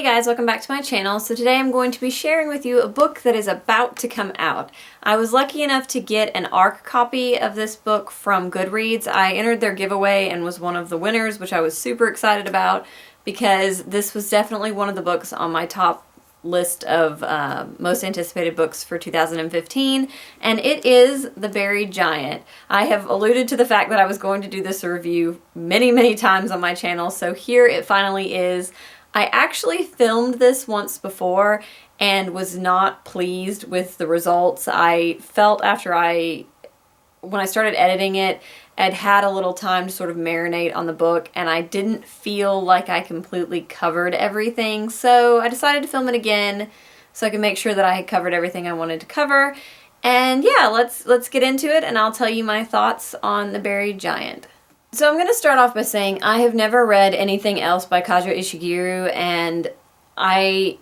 Hey guys, welcome back to my channel. So today I'm going to be sharing with you a book that is about to come out. I was lucky enough to get an ARC copy of this book from Goodreads. I entered their giveaway and was one of the winners, which I was super excited about because this was definitely one of the books on my top list of most anticipated books for 2015, and it is The Buried Giant. I have alluded to the fact that I was going to do this review many times on my channel, so here it finally is. I actually filmed this once before and was not pleased with the results. I felt after when I started editing it, I'd had a little time to sort of marinate on the book, and I didn't feel like I completely covered everything, so I decided to film it again so I could make sure that I had covered everything I wanted to cover. And yeah, let's get into it, and I'll tell you my thoughts on The Buried Giant. So I'm going to start off by saying I have never read anything else by Kazuo Ishiguro, and I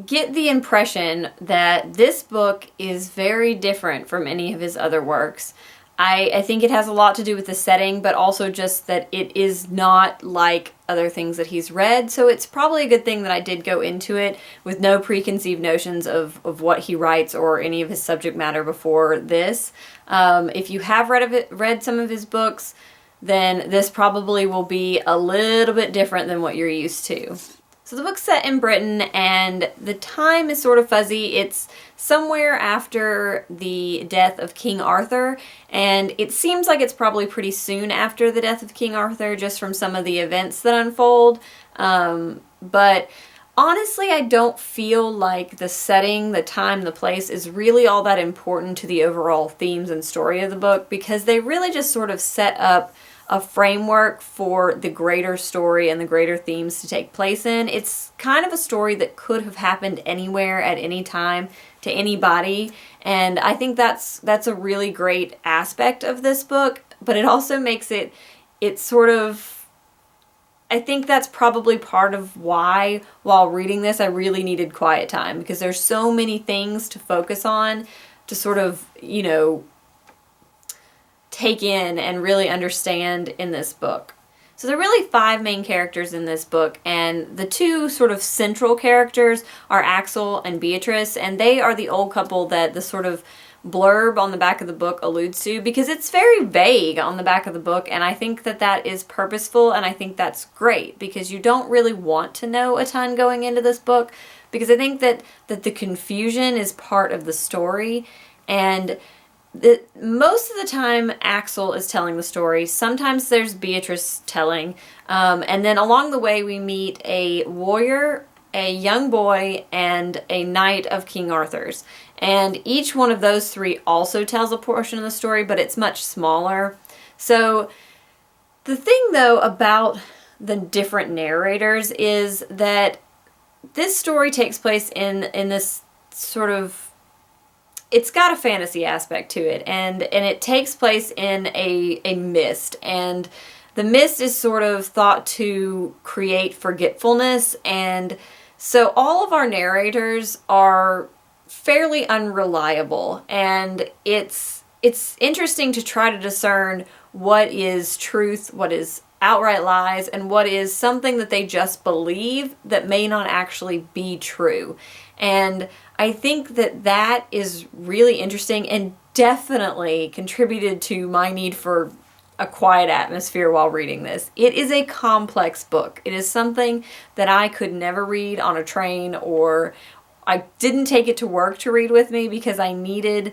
get the impression that this book is very different from any of his other works. I think it has a lot to do with the setting, but also just that it is not like other things that he's read, so it's probably a good thing that I did go into it with no preconceived notions of what he writes or any of his subject matter before this. If you have read some of his books, then this probably will be a little bit different than what you're used to. So the book's set in Britain, and the time is sort of fuzzy. It's somewhere after the death of King Arthur, and it seems like it's probably pretty soon after the death of King Arthur, just from some of the events that unfold. But honestly, I don't feel like the setting, the time, the place is really all that important to the overall themes and story of the book, because they really just sort of set up a framework for the greater story and the greater themes to take place in. It's kind of a story that could have happened anywhere at any time to anybody, and I think that's a really great aspect of this book, but it also makes it sort of, I think that's probably part of why, while reading this, I really needed quiet time, because there's so many things to focus on to sort of, you know, take in and really understand in this book. So there are really 5 main characters in this book, and the 2 sort of central characters are Axel and Beatrice, and they are the old couple that the sort of blurb on the back of the book alludes to, because it's very vague on the back of the book, and I think that that is purposeful, and I think that's great, because you don't really want to know a ton going into this book, because I think that the confusion is part of the story, and most of the time Axel is telling the story. Sometimes there's Beatrice telling, and then along the way we meet a warrior, a young boy, and a knight of King Arthur's. And each one of those 3 also tells a portion of the story, but it's much smaller. So the thing though about the different narrators is that this story takes place in this sort of, it's got a fantasy aspect to it, and it takes place in a mist, and the mist is sort of thought to create forgetfulness, and so all of our narrators are fairly unreliable, and it's interesting to try to discern what is truth, what is outright lies, and what is something that they just believe that may not actually be true. And I think that that is really interesting and definitely contributed to my need for a quiet atmosphere while reading this. It is a complex book. It is something that I could never read on a train, or I didn't take it to work to read with me, because I needed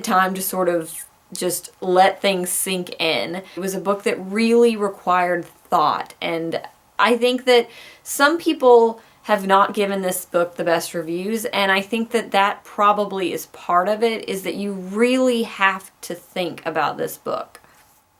time to sort of just let things sink in. It was a book that really required thought, and I think that some people have not given this book the best reviews, and I think that that probably is part of it, is that you really have to think about this book.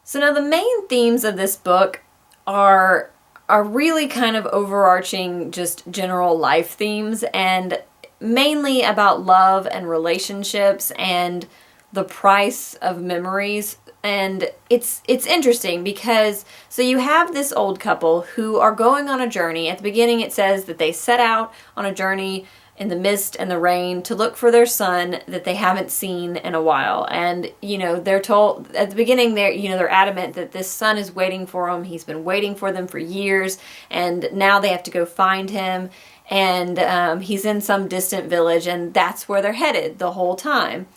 So now the main themes of this book are really kind of overarching, just general life themes, and mainly about love and relationships and the price of memories. And it's interesting because, so you have this old couple who are going on a journey. At the beginning it says that they set out on a journey in the mist and the rain to look for their son that they haven't seen in a while. And, they're told at the beginning, they're adamant that this son is waiting for them. He's been waiting for them for years, and now they have to go find him. And he's in some distant village, and that's where they're headed the whole time.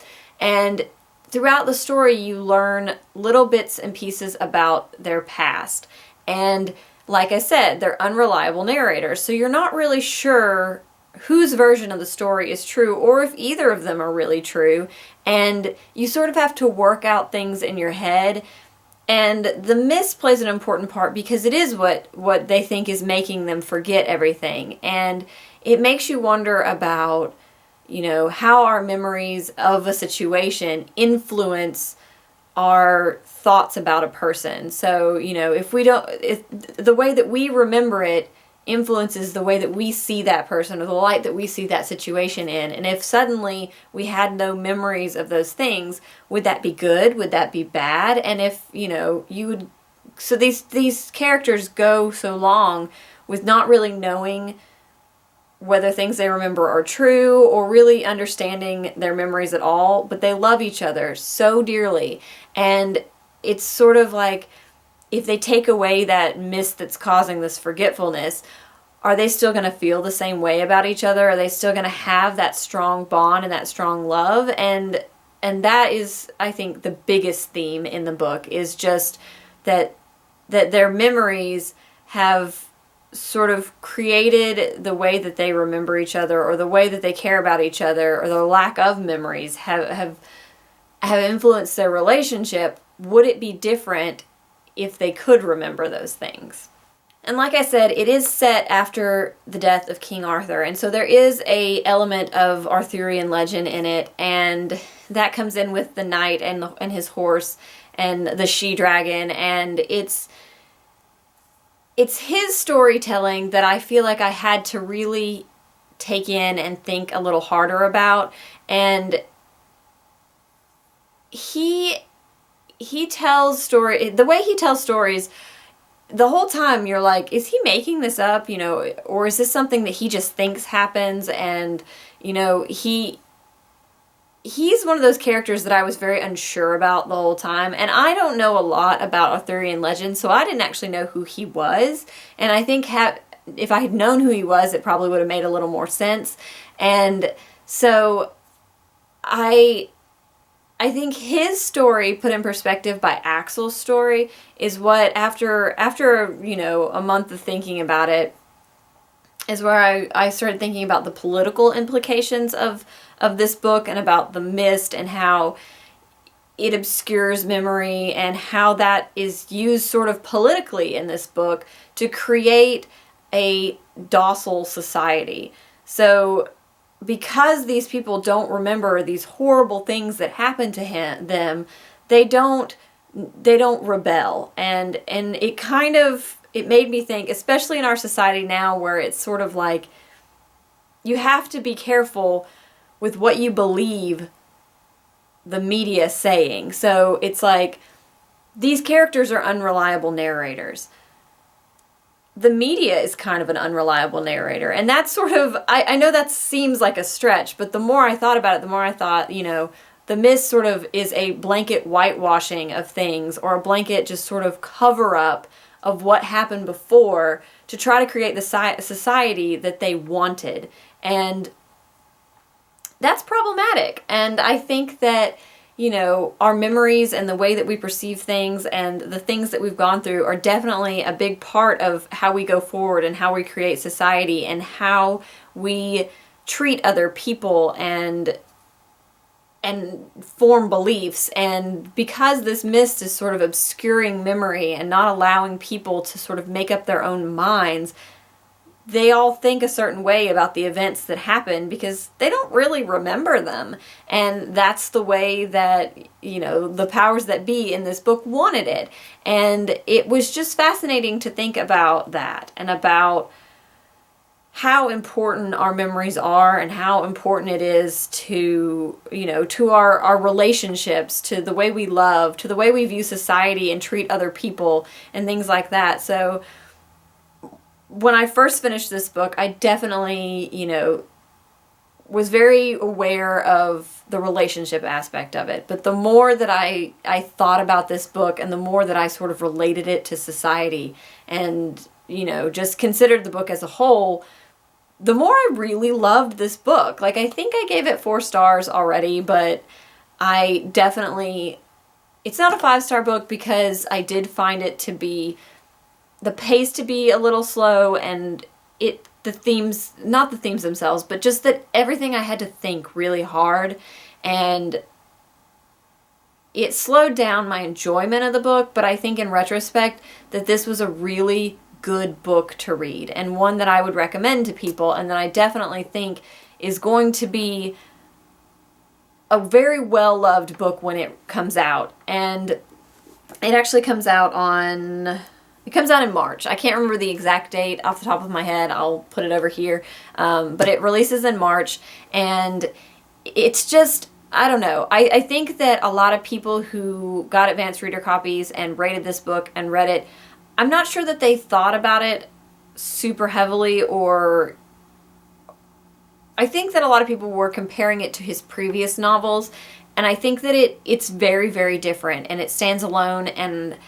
And throughout the story, you learn little bits and pieces about their past. And like I said, they're unreliable narrators, so you're not really sure whose version of the story is true or if either of them are really true. And you sort of have to work out things in your head. And the mist plays an important part because it is what they think is making them forget everything. And it makes you wonder about, how our memories of a situation influence our thoughts about a person. So, if the way that we remember it influences the way that we see that person or the light that we see that situation in. And if suddenly we had no memories of those things, would that be good? Would that be bad? And if, so these characters go so long with not really knowing whether things they remember are true or really understanding their memories at all, but they love each other so dearly. And it's sort of like, if they take away that mist that's causing this forgetfulness, are they still going to feel the same way about each other? Are they still going to have that strong bond and that strong love? And that is, I think, the biggest theme in the book, is just that their memories have sort of created the way that they remember each other, or the way that they care about each other, or the lack of memories have influenced their relationship. Would it be different if they could remember those things? And like I said, it is set after the death of King Arthur, and so there is a element of Arthurian legend in it, and that comes in with the knight and his horse and the she-dragon, and it's his storytelling that I feel like I had to really take in and think a little harder about. And he tells the way he tells stories, the whole time you're like, is he making this up, or is this something that he just thinks happens? And, he's one of those characters that I was very unsure about the whole time. And I don't know a lot about Arthurian legend, so I didn't actually know who he was. And I think if I had known who he was, it probably would have made a little more sense. And so I think his story, put in perspective by Axel's story, is what, after a month of thinking about it, is where I started thinking about the political implications of this book, and about the mist, and how it obscures memory, and how that is used sort of politically in this book to create a docile society. So because these people don't remember these horrible things that happened to them, they don't rebel. And it made me think, especially in our society now, where it's sort of like you have to be careful with what you believe the media saying. So it's like, these characters are unreliable narrators. The media is kind of an unreliable narrator. And that's sort of, I know that seems like a stretch, but the more I thought about it, the more I thought, the mist sort of is a blanket whitewashing of things, or a blanket just sort of cover up of what happened before, to try to create the society that they wanted. And that's problematic. And I think that, our memories and the way that we perceive things and the things that we've gone through are definitely a big part of how we go forward, and how we create society, and how we treat other people and form beliefs. And because this mist is sort of obscuring memory and not allowing people to sort of make up their own minds, they all think a certain way about the events that happen because they don't really remember them. And that's the way that, the powers that be in this book wanted it. And it was just fascinating to think about that, and about how important our memories are, and how important it is to, to our relationships, to the way we love, to the way we view society and treat other people, and things like that. So when I first finished this book, I definitely, was very aware of the relationship aspect of it. But the more that I thought about this book and the more that I sort of related it to society and, you know, just considered the book as a whole, the more I really loved this book. Like, I think I gave it 4 stars already, but I definitely, it's not a 5-star book because I did find it to be, the pace to be a little slow, and the themes, not the themes themselves, but just that everything I had to think really hard, and it slowed down my enjoyment of the book. But I think in retrospect that this was a really good book to read, and one that I would recommend to people, and that I definitely think is going to be a very well-loved book when it comes out. And it actually comes out in March. I can't remember the exact date off the top of my head. I'll put it over here. But it releases in March, and it's just, I don't know. I think that a lot of people who got advanced reader copies and rated this book and read it, I'm not sure that they thought about it super heavily, or I think that a lot of people were comparing it to his previous novels, and I think that it's very, very different, and it stands alone, and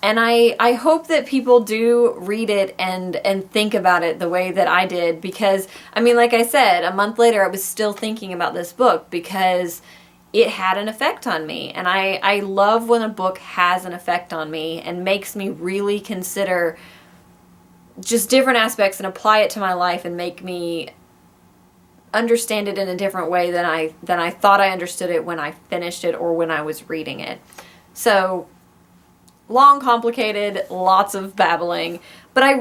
I hope that people do read it and think about it the way that I did, because, I mean, like I said, a month later I was still thinking about this book because it had an effect on me. And I love when a book has an effect on me and makes me really consider just different aspects and apply it to my life and make me understand it in a different way than I thought I understood it when I finished it or when I was reading it. So, long, complicated, lots of babbling, but I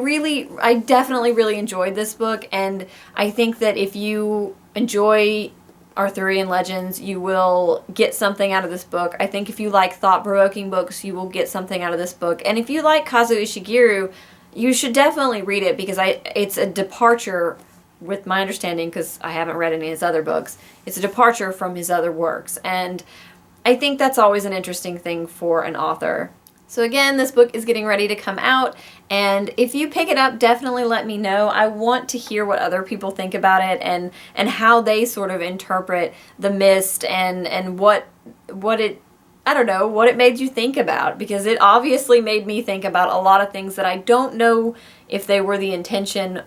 definitely really enjoyed this book, and I think that if you enjoy Arthurian legends, you will get something out of this book. I think if you like thought-provoking books, you will get something out of this book. And if you like Kazuo Ishiguro, you should definitely read it, because it's a departure, with my understanding, because I haven't read any of his other books, it's a departure from his other works. And I think that's always an interesting thing for an author. So again, this book is getting ready to come out, and if you pick it up, definitely let me know. I want to hear what other people think about it, and how they sort of interpret The Mist, and what it, I don't know, what it made you think about, because it obviously made me think about a lot of things that I don't know if they were the intention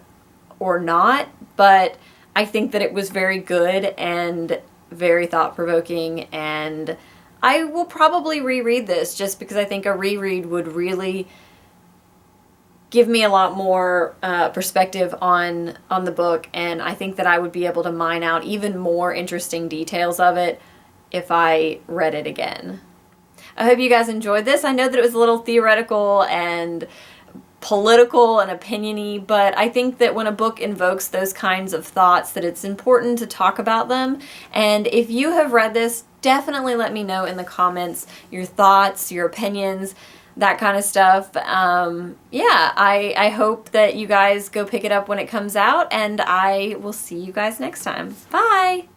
or not, but I think that it was very good and very thought-provoking, and I will probably reread this just because I think a reread would really give me a lot more perspective on the book, and I think that I would be able to mine out even more interesting details of it if I read it again. I hope you guys enjoyed this. I know that it was a little theoretical and political and opinion-y, but I think that when a book invokes those kinds of thoughts, that it's important to talk about them. And if you have read this, definitely let me know in the comments your thoughts, your opinions, that kind of stuff. Yeah, I hope that you guys go pick it up when it comes out, and I will see you guys next time. Bye!